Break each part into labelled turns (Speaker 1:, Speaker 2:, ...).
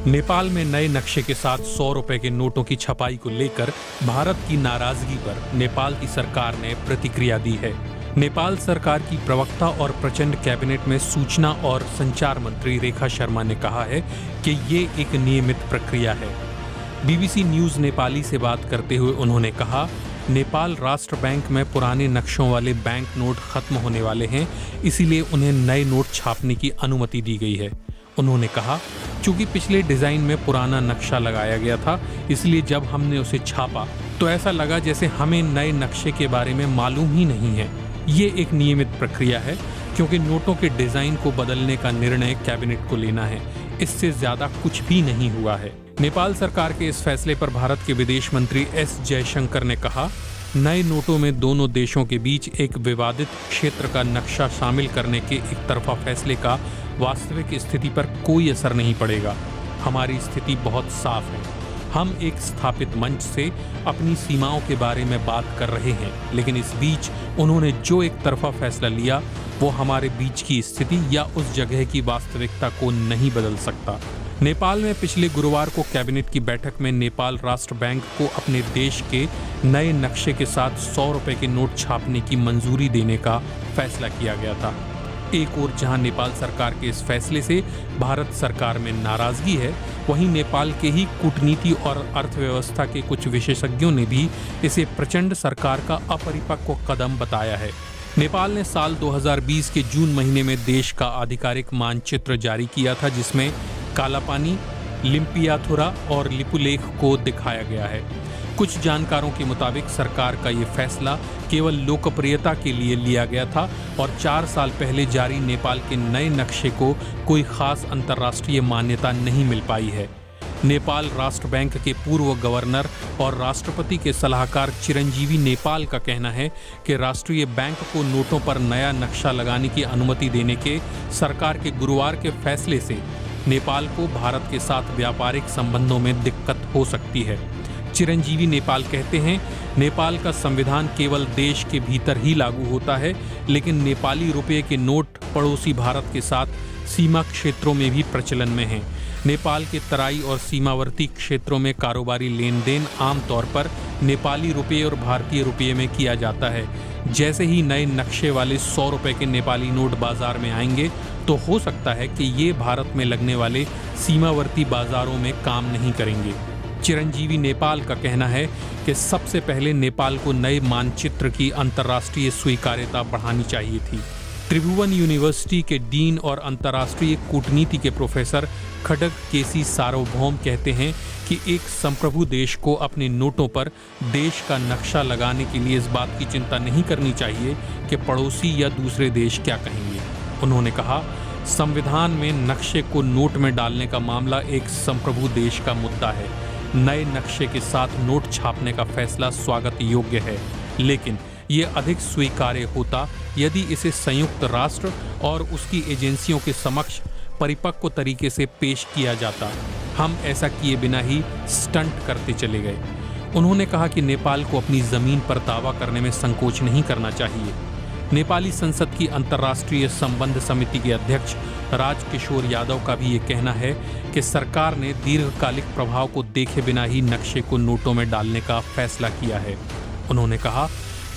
Speaker 1: नेपाल में नए नक्शे के साथ 100 रुपए के नोटों की छपाई को लेकर भारत की नाराजगी पर नेपाल की सरकार ने प्रतिक्रिया दी है। नेपाल सरकार की प्रवक्ता और प्रचंड कैबिनेट में सूचना और संचार मंत्री रेखा शर्मा ने कहा है कि ये एक नियमित प्रक्रिया है। बीबीसी न्यूज नेपाली से बात करते हुए उन्होंने कहा, नेपाल राष्ट्र बैंक में पुराने नक्शों वाले बैंक नोट खत्म होने वाले हैं, इसीलिए उन्हें नए नोट छापने की अनुमति दी गई है। उन्होंने कहा, चूंकि पिछले डिजाइन में पुराना नक्शा लगाया गया था, इसलिए जब हमने उसे छापा तो ऐसा लगा जैसे हमें नए नक्शे के बारे में मालूम ही नहीं है। ये एक नियमित प्रक्रिया है, क्योंकि नोटों के डिजाइन को बदलने का निर्णय कैबिनेट को लेना है। इससे ज्यादा कुछ भी नहीं हुआ है। नेपाल सरकार के इस फैसले पर भारत के विदेश मंत्री एस जयशंकर ने कहा, नए नोटों में दोनों देशों के बीच एक विवादित क्षेत्र का नक्शा शामिल करने के एक तरफा फैसले का वास्तविक स्थिति पर कोई असर नहीं पड़ेगा। हमारी स्थिति बहुत साफ है। हम एक स्थापित मंच से अपनी सीमाओं के बारे में बात कर रहे हैं, लेकिन इस बीच उन्होंने जो एक तरफा फैसला लिया वो हमारे बीच की स्थिति या उस जगह की वास्तविकता को नहीं बदल सकता। नेपाल में पिछले गुरुवार को कैबिनेट की बैठक में नेपाल राष्ट्र बैंक को अपने देश के नए नक्शे के साथ 100 रुपए के नोट छापने की मंजूरी देने का फैसला किया गया था। एक ओर जहां नेपाल सरकार के इस फैसले से भारत सरकार में नाराजगी है, वहीं नेपाल के ही कूटनीति और अर्थव्यवस्था के कुछ विशेषज्ञों ने भी इसे प्रचंड सरकार का अपरिपक्व कदम बताया है। नेपाल ने साल 2020 के जून महीने में देश का आधिकारिक मानचित्र जारी किया था, जिसमें कालापानी, लिम्पियाथुरा और लिपुलेख को दिखाया गया है। कुछ जानकारों के मुताबिक सरकार का ये फैसला केवल लोकप्रियता के लिए लिया गया था और 4 साल पहले जारी नेपाल के नए नक्शे को कोई खास अंतर्राष्ट्रीय मान्यता नहीं मिल पाई है। नेपाल राष्ट्र बैंक के पूर्व गवर्नर और राष्ट्रपति के सलाहकार चिरंजीवी नेपाल का कहना है कि राष्ट्रीय बैंक को नोटों पर नया नक्शा लगाने की अनुमति देने के सरकार के गुरुवार के फैसले से नेपाल को भारत के साथ व्यापारिक संबंधों में दिक्कत हो सकती है। चिरंजीवी नेपाल कहते हैं, नेपाल का संविधान केवल देश के भीतर ही लागू होता है, लेकिन नेपाली रुपये के नोट पड़ोसी भारत के साथ सीमा क्षेत्रों में भी प्रचलन में हैं। नेपाल के तराई और सीमावर्ती क्षेत्रों में कारोबारी लेन देन आमतौर पर नेपाली रुपये और भारतीय रुपये में किया जाता है। जैसे ही नए नक्शे वाले 100 रुपये के नेपाली नोट बाजार में आएंगे तो हो सकता है कि ये भारत में लगने वाले सीमावर्ती बाजारों में काम नहीं करेंगे। चिरंजीवी नेपाल का कहना है कि सबसे पहले नेपाल को नए मानचित्र की अंतर्राष्ट्रीय स्वीकार्यता बढ़ानी चाहिए थी। त्रिभुवन यूनिवर्सिटी के डीन और अंतर्राष्ट्रीय कूटनीति के प्रोफेसर खड्ग केसी सार्वभौम कहते हैं कि एक संप्रभु देश को अपने नोटों पर देश का नक्शा लगाने के लिए इस बात की चिंता नहीं करनी चाहिए कि पड़ोसी या दूसरे देश क्या कहेंगे। उन्होंने कहा, संविधान में नक्शे को नोट में डालने का मामला एक संप्रभु देश का मुद्दा है। नए नक्शे के साथ नोट छापने का फैसला स्वागत योग्य है, लेकिन ये अधिक स्वीकार्य होता यदि इसे संयुक्त राष्ट्र और उसकी एजेंसियों के समक्ष परिपक्व तरीके से पेश किया जाता। हम ऐसा किए बिना ही स्टंट करते चले गए। उन्होंने कहा कि नेपाल को अपनी जमीन पर दावा करने में संकोच नहीं करना चाहिए। नेपाली संसद की अंतर्राष्ट्रीय संबंध समिति के अध्यक्ष राजकिशोर यादव का भी ये कहना है कि सरकार ने दीर्घकालिक प्रभाव को देखे बिना ही नक्शे को नोटों में डालने का फैसला किया है। उन्होंने कहा,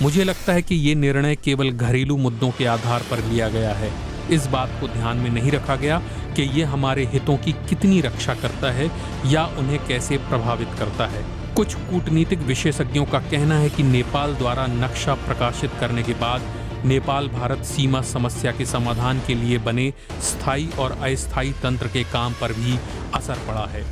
Speaker 1: मुझे लगता है कि ये निर्णय केवल घरेलू मुद्दों के आधार पर लिया गया है। इस बात को ध्यान में नहीं रखा गया कि ये हमारे हितों की कितनी रक्षा करता है या उन्हें कैसे प्रभावित करता है। कुछ कूटनीतिक विशेषज्ञों का कहना है कि नेपाल द्वारा नक्शा प्रकाशित करने के बाद नेपाल भारत सीमा समस्या के समाधान के लिए बने स्थायी और अस्थायी तंत्र के काम पर भी असर पड़ा है।